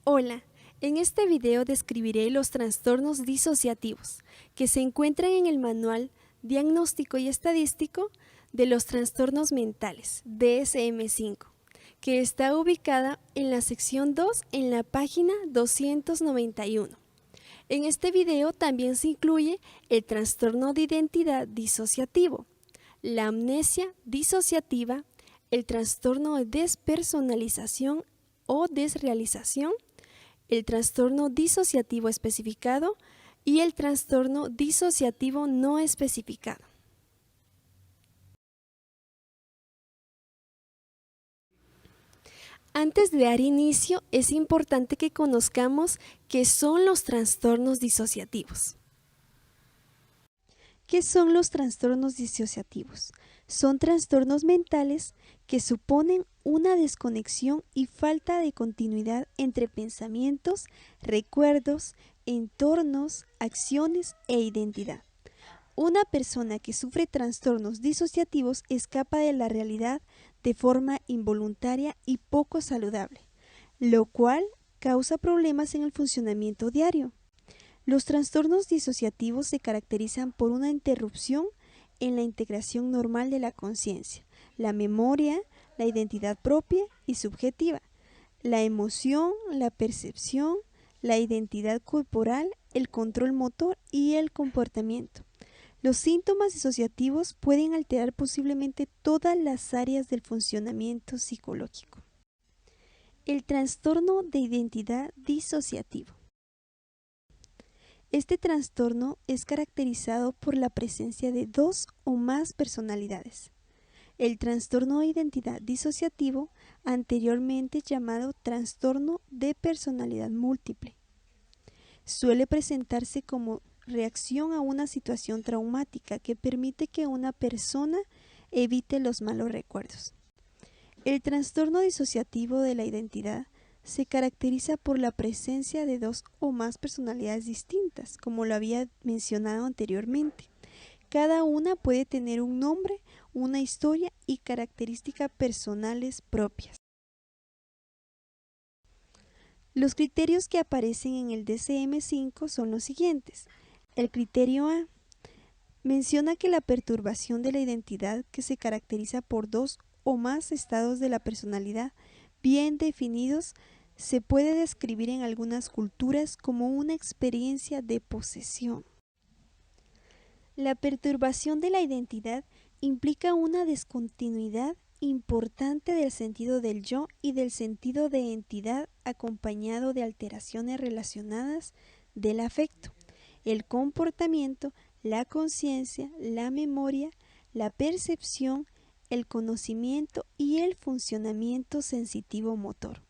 Hola, en este video describiré los trastornos disociativos que se encuentran en el Manual Diagnóstico y Estadístico de los Trastornos Mentales, DSM-5, que está ubicada en la sección 2 en la página 291. En este video también se incluye el trastorno de identidad disociativo, la amnesia disociativa, el trastorno de despersonalización o desrealización, el trastorno disociativo especificado y el trastorno disociativo no especificado. Antes de dar inicio, es importante que conozcamos qué son los trastornos disociativos. ¿Qué son los trastornos disociativos? Son trastornos mentales que suponen una desconexión y falta de continuidad entre pensamientos, recuerdos, entornos, acciones e identidad. Una persona que sufre trastornos disociativos escapa de la realidad de forma involuntaria y poco saludable, lo cual causa problemas en el funcionamiento diario. Los trastornos disociativos se caracterizan por una interrupción en la integración normal de la conciencia, la memoria, la identidad propia y subjetiva, la emoción, la percepción, la identidad corporal, el control motor y el comportamiento. Los síntomas disociativos pueden alterar posiblemente todas las áreas del funcionamiento psicológico. El trastorno de identidad disociativo. Este trastorno es caracterizado por la presencia de dos o más personalidades. El trastorno de identidad disociativo, anteriormente llamado trastorno de personalidad múltiple, suele presentarse como reacción a una situación traumática que permite que una persona evite los malos recuerdos. El trastorno disociativo de la identidad se caracteriza por la presencia de dos o más personalidades distintas, como lo había mencionado anteriormente. Cada una puede tener un nombre, una historia y características personales propias. Los criterios que aparecen en el DSM-5 son los siguientes. El criterio A menciona que la perturbación de la identidad que se caracteriza por dos o más estados de la personalidad bien definidos se puede describir en algunas culturas como una experiencia de posesión. La perturbación de la identidad implica una discontinuidad importante del sentido del yo y del sentido de entidad acompañado de alteraciones relacionadas del afecto, el comportamiento, la conciencia, la memoria, la percepción, el conocimiento y el funcionamiento sensitivo-motor.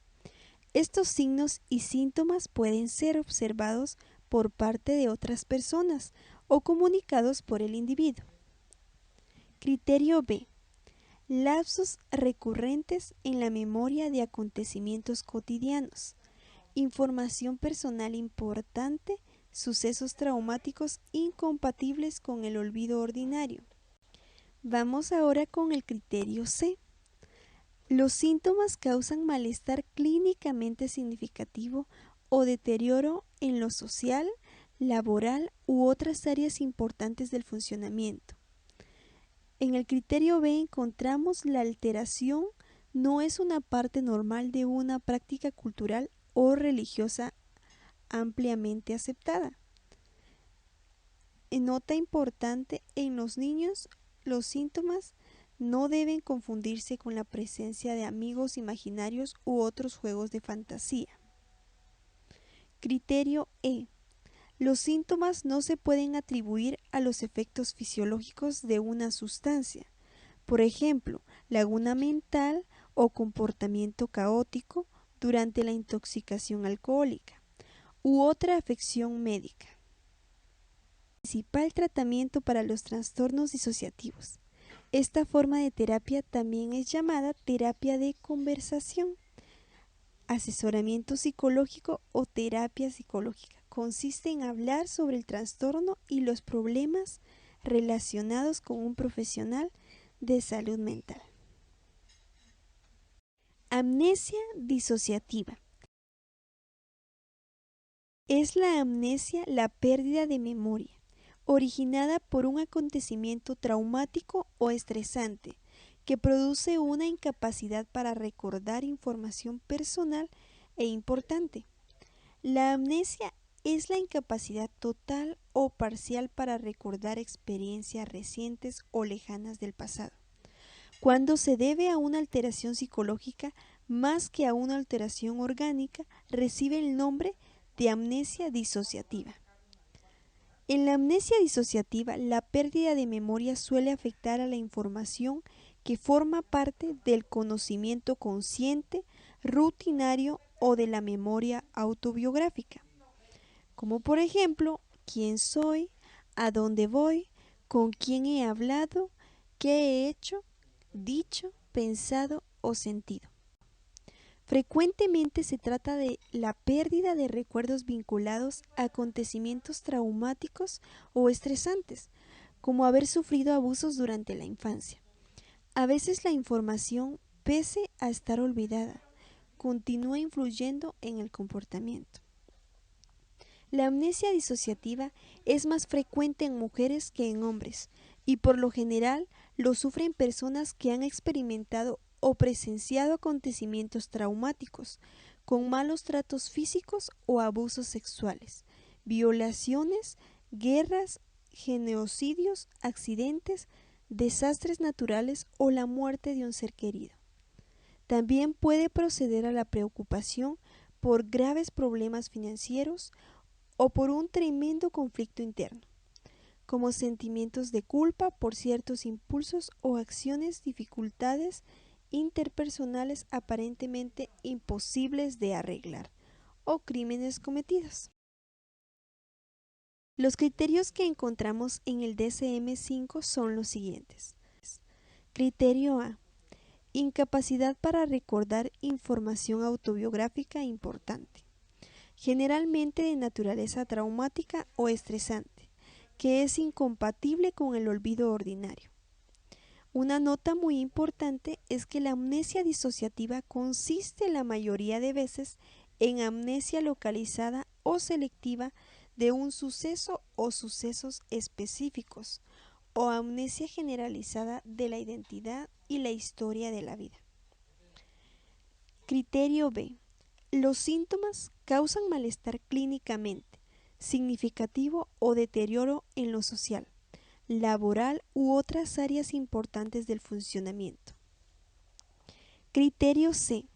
Estos signos y síntomas pueden ser observados por parte de otras personas o comunicados por el individuo. Criterio B. Lapsos recurrentes en la memoria de acontecimientos cotidianos, información personal importante, sucesos traumáticos incompatibles con el olvido ordinario. Vamos ahora con el criterio C. Los síntomas causan malestar clínicamente significativo o deterioro en lo social, laboral u otras áreas importantes del funcionamiento. En el criterio B encontramos la alteración no es una parte normal de una práctica cultural o religiosa ampliamente aceptada. Nota importante: en los niños, los síntomas no deben confundirse con la presencia de amigos imaginarios u otros juegos de fantasía. Criterio E. Los síntomas no se pueden atribuir a los efectos fisiológicos de una sustancia, por ejemplo, laguna mental o comportamiento caótico durante la intoxicación alcohólica, u otra afección médica. Principal tratamiento para los trastornos disociativos. Esta forma de terapia también es llamada terapia de conversación, asesoramiento psicológico o terapia psicológica. Consiste en hablar sobre el trastorno y los problemas relacionados con un profesional de salud mental. Amnesia disociativa. Es la amnesia la pérdida de memoria, originada por un acontecimiento traumático o estresante, que produce una incapacidad para recordar información personal e importante. La amnesia es la incapacidad total o parcial para recordar experiencias recientes o lejanas del pasado, cuando se debe a una alteración psicológica más que a una alteración orgánica, recibe el nombre de amnesia disociativa. En la amnesia disociativa, la pérdida de memoria suele afectar a la información que forma parte del conocimiento consciente, rutinario o de la memoria autobiográfica, como por ejemplo, quién soy, a dónde voy, con quién he hablado, qué he hecho, dicho, pensado o sentido. Frecuentemente se trata de la pérdida de recuerdos vinculados a acontecimientos traumáticos o estresantes, como haber sufrido abusos durante la infancia. A veces la información, pese a estar olvidada, continúa influyendo en el comportamiento. La amnesia disociativa es más frecuente en mujeres que en hombres y por lo general lo sufren personas que han experimentado o presenciado acontecimientos traumáticos, con malos tratos físicos o abusos sexuales, violaciones, guerras, genocidios, accidentes, desastres naturales o la muerte de un ser querido. También puede proceder a la preocupación por graves problemas financieros o por un tremendo conflicto interno, como sentimientos de culpa por ciertos impulsos o acciones, dificultades interpersonales aparentemente imposibles de arreglar, o crímenes cometidos. Los criterios que encontramos en el DSM-5 son los siguientes. Criterio A: incapacidad para recordar información autobiográfica importante, generalmente de naturaleza traumática o estresante, que es incompatible con el olvido ordinario. Una nota muy importante es que la amnesia disociativa consiste la mayoría de veces en amnesia localizada o selectiva de un suceso o sucesos específicos, o amnesia generalizada de la identidad y la historia de la vida. Criterio B: los síntomas causan malestar clínicamente significativo o deterioro en lo social, laboral u otras áreas importantes del funcionamiento. Criterio C: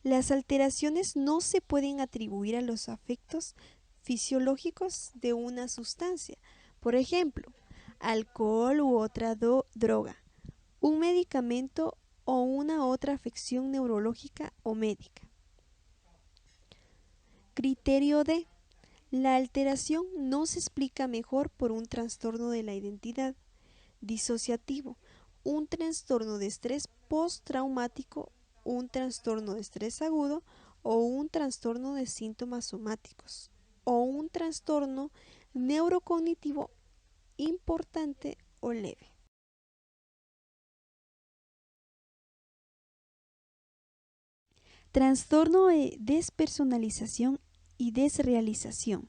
las alteraciones no se pueden atribuir a los efectos fisiológicos de una sustancia, por ejemplo, alcohol u otra droga, un medicamento o una otra afección neurológica o médica. Criterio D: la alteración no se explica mejor por un trastorno de la identidad disociativo, un trastorno de estrés postraumático, un trastorno de estrés agudo o un trastorno de síntomas somáticos, o un trastorno neurocognitivo importante o leve. Trastorno de despersonalización y desrealización.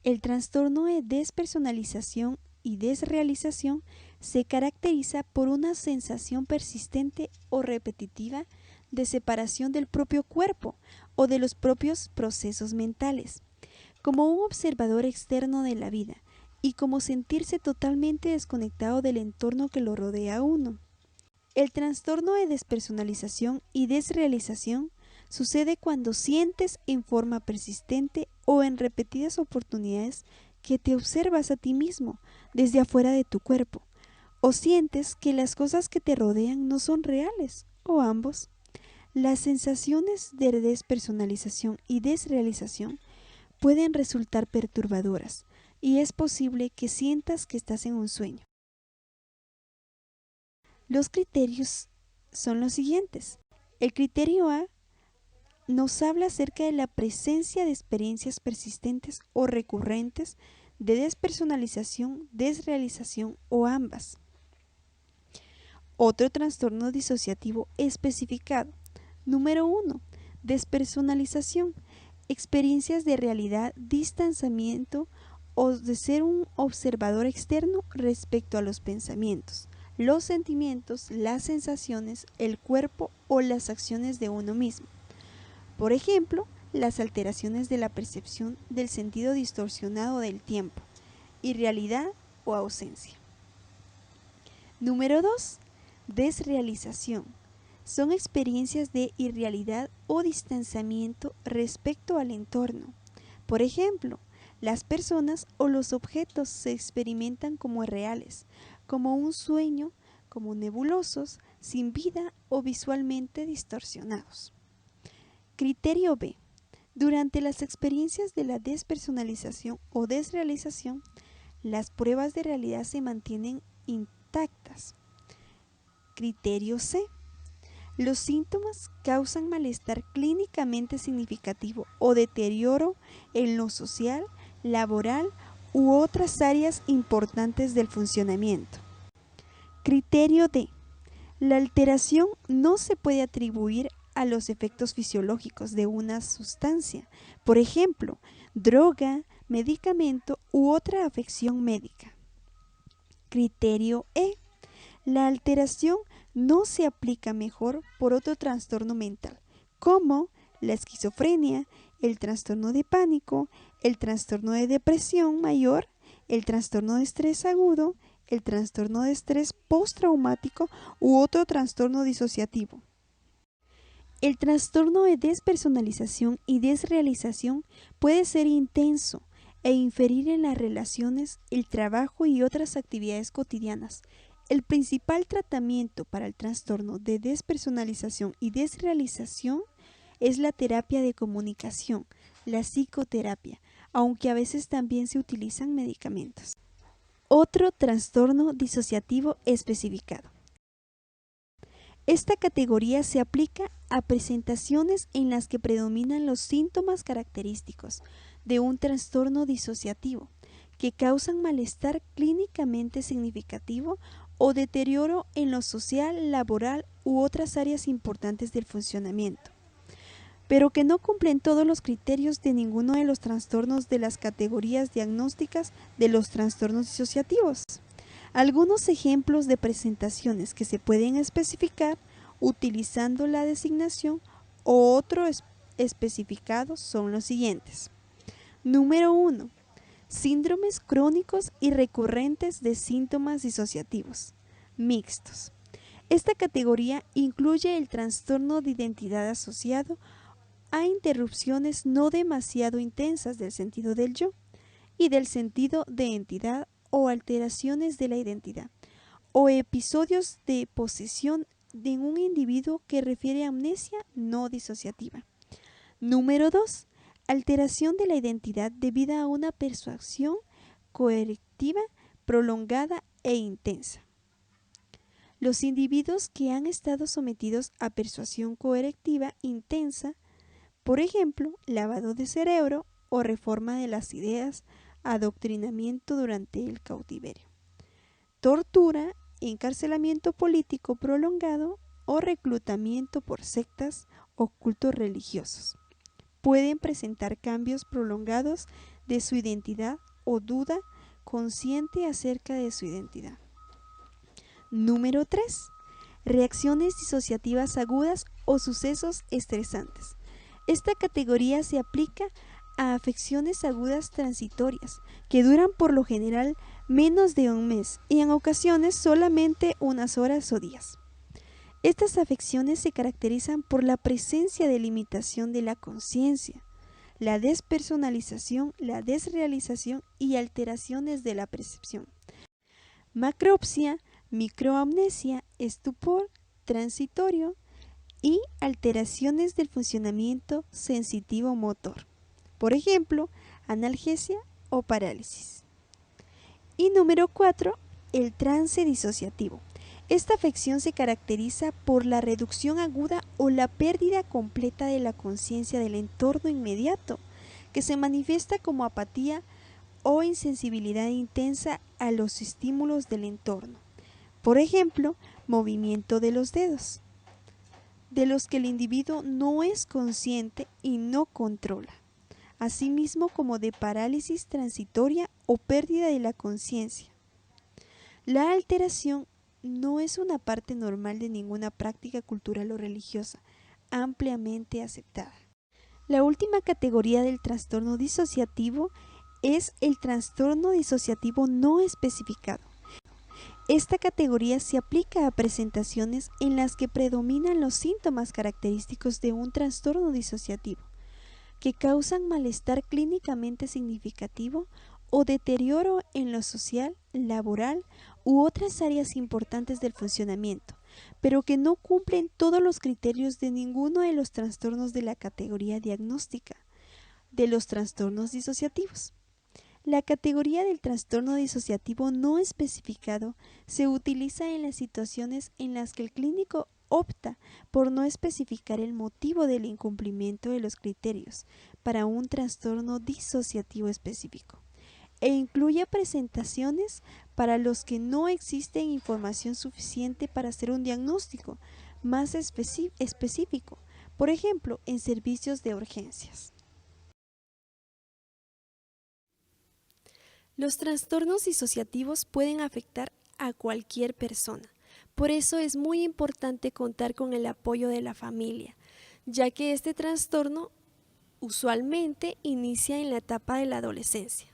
El trastorno de despersonalización y desrealización se caracteriza por una sensación persistente o repetitiva de separación del propio cuerpo o de los propios procesos mentales, como un observador externo de la vida y como sentirse totalmente desconectado del entorno que lo rodea a uno. El trastorno de despersonalización y desrealización sucede cuando sientes en forma persistente o en repetidas oportunidades que te observas a ti mismo desde afuera de tu cuerpo, o sientes que las cosas que te rodean no son reales, o ambos. Las sensaciones de despersonalización y desrealización pueden resultar perturbadoras y es posible que sientas que estás en un sueño. Los criterios son los siguientes. El criterio A nos habla acerca de la presencia de experiencias persistentes o recurrentes de despersonalización, desrealización o ambas. Otro trastorno disociativo especificado. Número 1. Despersonalización. experiencias de realidad, distanciamiento o de ser un observador externo respecto a los pensamientos, los sentimientos, las sensaciones, el cuerpo o las acciones de uno mismo. Por ejemplo, las alteraciones de la percepción del sentido distorsionado del tiempo, irrealidad o ausencia. Número 2. Desrealización. Son experiencias de irrealidad o distanciamiento respecto al entorno. Por ejemplo, las personas o los objetos se experimentan como irreales, como un sueño, como nebulosos, sin vida o visualmente distorsionados. Criterio B. Durante las experiencias de la despersonalización o desrealización, las pruebas de realidad se mantienen intactas. Criterio C. Los síntomas causan malestar clínicamente significativo o deterioro en lo social, laboral u otras áreas importantes del funcionamiento. Criterio D. La alteración no se puede atribuir a los efectos fisiológicos de una sustancia, por ejemplo, droga, medicamento u otra afección médica. Criterio E. La alteración no se aplica mejor por otro trastorno mental, como la esquizofrenia, el trastorno de pánico, el trastorno de depresión mayor, el trastorno de estrés agudo, el trastorno de estrés postraumático u otro trastorno disociativo. El trastorno de despersonalización y desrealización puede ser intenso e inferir en las relaciones, el trabajo y otras actividades cotidianas. El principal tratamiento para el trastorno de despersonalización y desrealización es la terapia de comunicación, la psicoterapia, aunque a veces también se utilizan medicamentos. Otro trastorno disociativo especificado. Esta categoría se aplica a presentaciones en las que predominan los síntomas característicos de un trastorno disociativo que causan malestar clínicamente significativo o deterioro en lo social, laboral u otras áreas importantes del funcionamiento, pero que no cumplen todos los criterios de ninguno de los trastornos de las categorías diagnósticas de los trastornos disociativos. Algunos ejemplos de presentaciones que se pueden especificar utilizando la designación o otro especificado son los siguientes. Número 1. Síndromes crónicos y recurrentes de síntomas disociativos mixtos. Esta categoría incluye el trastorno de identidad asociado a interrupciones no demasiado intensas del sentido del yo y del sentido de entidad o alteraciones de la identidad, o episodios de posesión de un individuo que refiere a amnesia no disociativa. Número 2. Alteración de la identidad debida a una persuasión coercitiva prolongada e intensa. Los individuos que han estado sometidos a persuasión coercitiva intensa, por ejemplo, lavado de cerebro o reforma de las ideas, adoctrinamiento durante el cautiverio, tortura, encarcelamiento político prolongado o reclutamiento por sectas o cultos religiosos. Pueden presentar cambios prolongados de su identidad o duda consciente acerca de su identidad. Número 3. Reacciones disociativas agudas o sucesos estresantes. Esta categoría se aplica a afecciones agudas transitorias que duran por lo general menos de un mes y en ocasiones solamente unas horas o días. Estas afecciones se caracterizan por la presencia de limitación de la conciencia, la despersonalización, la desrealización y alteraciones de la percepción. Macropsia, microamnesia, estupor transitorio y alteraciones del funcionamiento sensitivo-motor. Por ejemplo, analgesia o parálisis. Y número 4, el trance disociativo. Esta afección se caracteriza por la reducción aguda o la pérdida completa de la conciencia del entorno inmediato, que se manifiesta como apatía o insensibilidad intensa a los estímulos del entorno. Por ejemplo, movimiento de los dedos, de los que el individuo no es consciente y no controla. asimismo como de parálisis transitoria o pérdida de la conciencia. La alteración no es una parte normal de ninguna práctica cultural o religiosa, ampliamente aceptada. La última categoría del trastorno disociativo es el trastorno disociativo no especificado. Esta categoría se aplica a presentaciones en las que predominan los síntomas característicos de un trastorno disociativo, que causan malestar clínicamente significativo o deterioro en lo social, laboral u otras áreas importantes del funcionamiento, pero que no cumplen todos los criterios de ninguno de los trastornos de la categoría diagnóstica de los trastornos disociativos. La categoría del trastorno disociativo no especificado se utiliza en las situaciones en las que el clínico opta por no especificar el motivo del incumplimiento de los criterios para un trastorno disociativo específico, e incluye presentaciones para los que no existe información suficiente para hacer un diagnóstico más específico, por ejemplo, en servicios de urgencias. Los trastornos disociativos pueden afectar a cualquier persona. Por eso es muy importante contar con el apoyo de la familia, ya que este trastorno usualmente inicia en la etapa de la adolescencia.